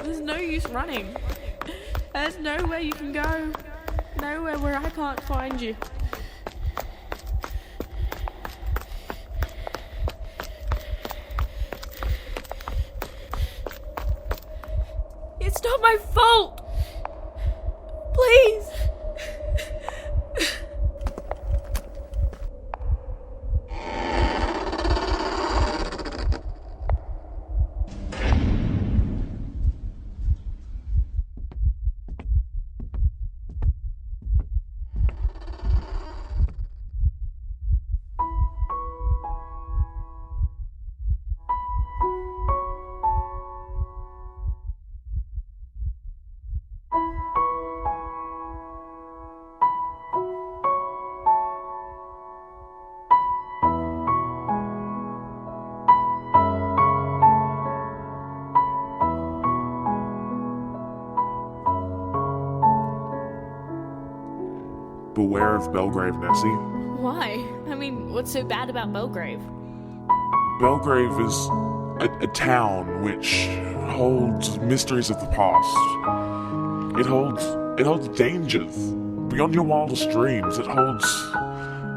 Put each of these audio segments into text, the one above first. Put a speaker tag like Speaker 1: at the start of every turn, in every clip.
Speaker 1: There's no use running. There's nowhere you can go. Nowhere where I can't find you. It's not my fault! Please!
Speaker 2: Beware of Belgrave, Nessie.
Speaker 1: Why? I mean, what's so bad about Belgrave?
Speaker 2: Belgrave is a town which holds mysteries of the past. It holds dangers beyond your wildest dreams. It holds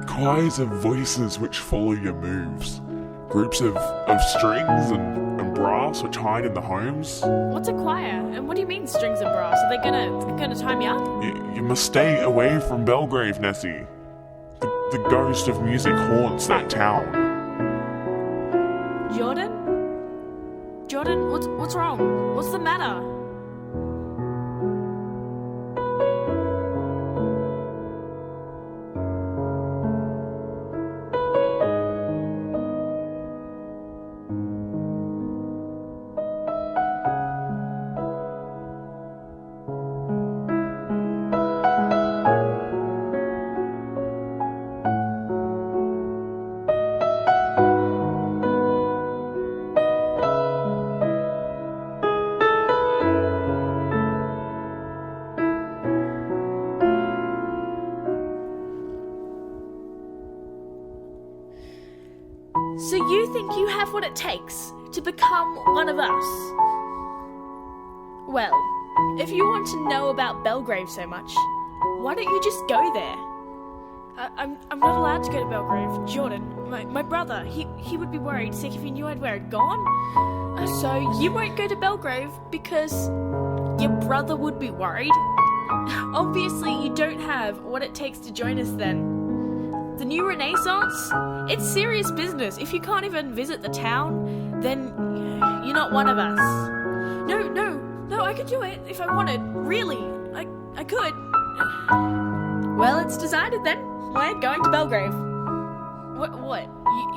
Speaker 2: choirs of voices which follow your moves. Groups of strings and brass which hide in the homes.
Speaker 1: What's a choir? And what do you mean strings and brass? Are they gonna tie me up?
Speaker 2: You must stay away from Belgrave, Nessie. The ghost of music haunts that town.
Speaker 1: Jordan? Jordan, what's wrong? What's the matter? So you think you have what it takes to become one of us? Well, if you want to know about Belgrave so much, why don't you just go there? I'm not allowed to go to Belgrave. Jordan, my brother, he would be worried sick if he knew I'd where I'd gone. So you won't go to Belgrave because your brother would be worried? Obviously you don't have what it takes to join us then. The new Renaissance? It's serious business. If you can't even visit the town, then you're not one of us. No, I could do it if I wanted. Really, I could. Well, it's decided then. We're going to Belgrave. What?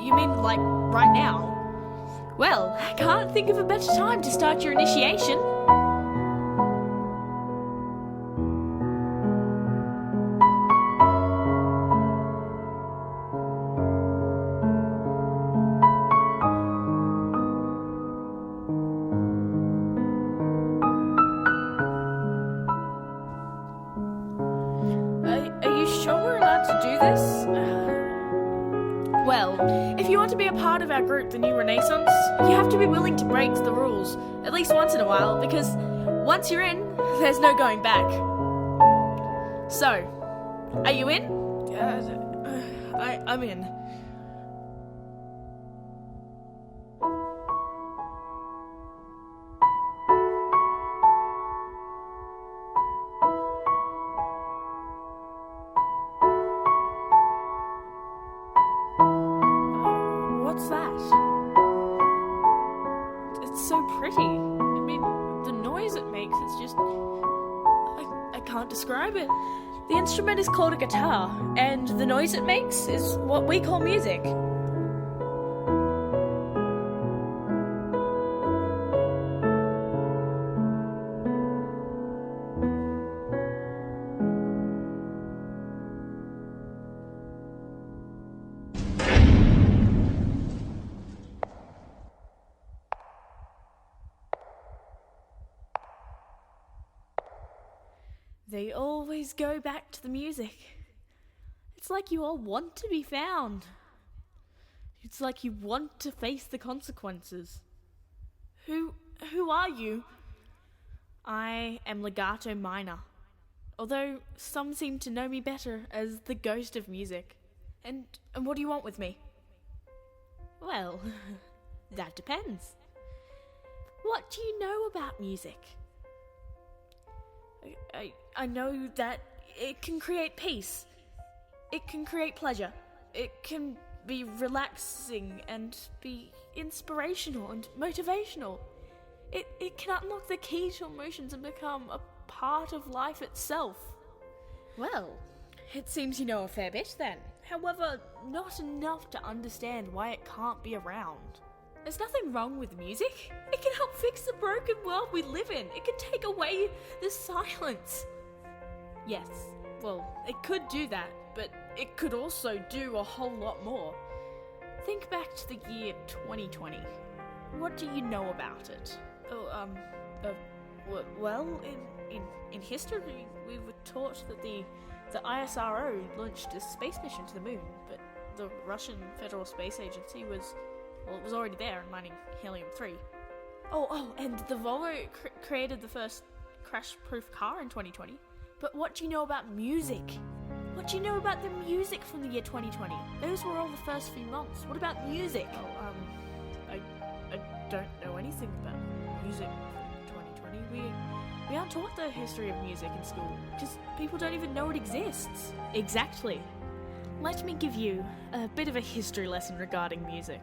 Speaker 1: You mean like right now? Well, I can't think of a better time to start your initiation. Well, if you want to be a part of our group, the New Renaissance, you have to be willing to break the rules, at least once in a while, because once you're in, there's no going back. So, are you in? I'm in. What's that? It's so pretty. I mean, the noise it makes, it's just... I can't describe it. The instrument is called a guitar, and the noise it makes is what we call music. They always go back to the music. It's like you all want to be found. It's like you want to face the consequences. Who are you? I am Legato Minor, although some seem to know me better as the ghost of music. And what do you want with me? Well, that depends. What do you know about music? I know that it can create peace. It can create pleasure. It can be relaxing and be inspirational and motivational. It can unlock the key to emotions and become a part of life itself. Well, it seems you know a fair bit then. However, not enough to understand why it can't be around. There's nothing wrong with music. It can help fix the broken world we live in. It can take away the silence. Yes, well, it could do that, but it could also do a whole lot more. Think back to the year 2020. What do you know about it? Well, in history, we were taught that the ISRO launched a space mission to the moon, but the Russian Federal Space Agency was already there and mining helium-3. Oh, and the Volvo created the first crash-proof car in 2020. But what do you know about music? What do you know about the music from the year 2020? Those were all the first few months. What about music? I don't know anything about music from 2020. We aren't taught the history of music in school, because people don't even know it exists. Exactly. Let me give you a bit of a history lesson regarding music.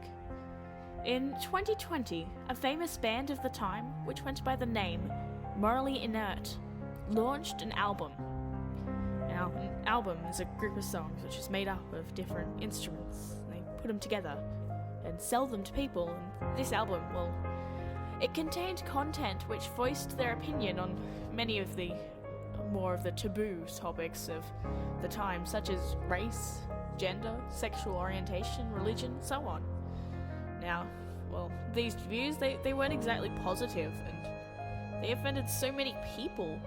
Speaker 1: In 2020, a famous band of the time, which went by the name Morally Inert, launched an album. Now, an album is a group of songs which is made up of different instruments. They put them together and sell them to people, and this album, well, it contained content which voiced their opinion on many of the more of the taboo topics of the time, such as race, gender, sexual orientation, religion, so on. Now, well, these views, they weren't exactly positive, and they offended so many people.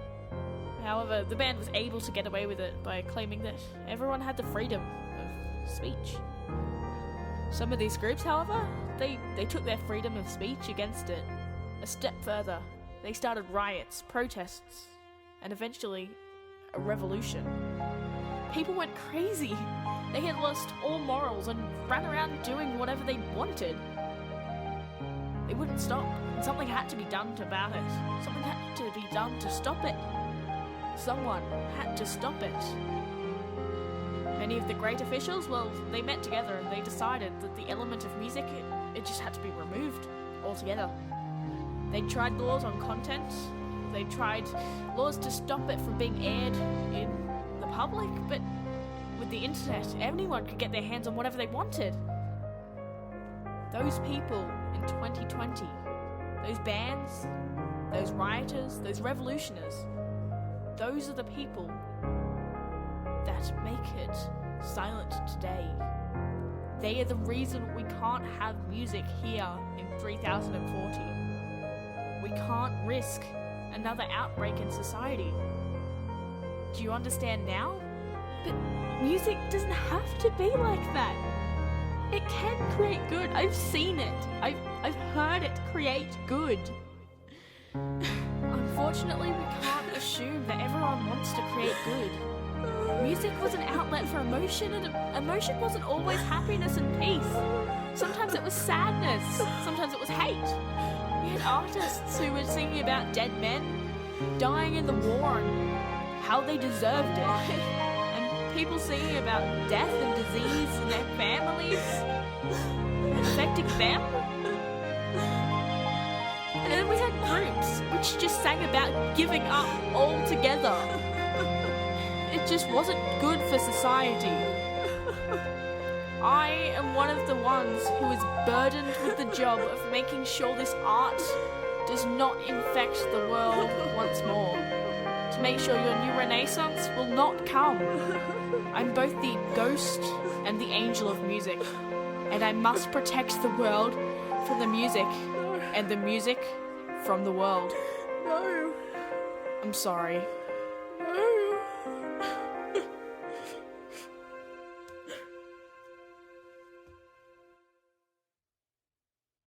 Speaker 1: However, the band was able to get away with it by claiming that everyone had the freedom of speech. Some of these groups, however, they took their freedom of speech against it a step further. They started riots, protests, and eventually a revolution. People went crazy. They had lost all morals and ran around doing whatever they wanted. They wouldn't stop, and something had to be done about it. Something had to be done to stop it. Someone had to stop it. Many of the great officials, well, they met together and they decided that the element of music, it just had to be removed altogether. They tried laws on content. They tried laws to stop it from being aired in the public, but with the internet, anyone could get their hands on whatever they wanted. Those people in 2020, those bands, those rioters, those revolutionaries, those are the people that make it silent today. They are the reason we can't have music here in 3040. We can't risk another outbreak in society. Do you understand now? But music doesn't have to be like that. It can create good. I've seen it. I've heard it create good. Unfortunately, we can't assume that everyone wants to create good. Music was an outlet for emotion, and emotion wasn't always happiness and peace. Sometimes it was sadness. Sometimes it was hate. We had artists who were singing about dead men dying in the war and how they deserved it. And people singing about death and disease in their families affecting them. And then we had groups which just sang about giving up altogether. It just wasn't good for society. I am one of the ones who is burdened with the job of making sure this art does not infect the world once more. To make sure your new renaissance will not come. I'm both the ghost and the angel of music, and I must protect the world from the music, and the music from the world.
Speaker 3: No.
Speaker 1: I'm sorry.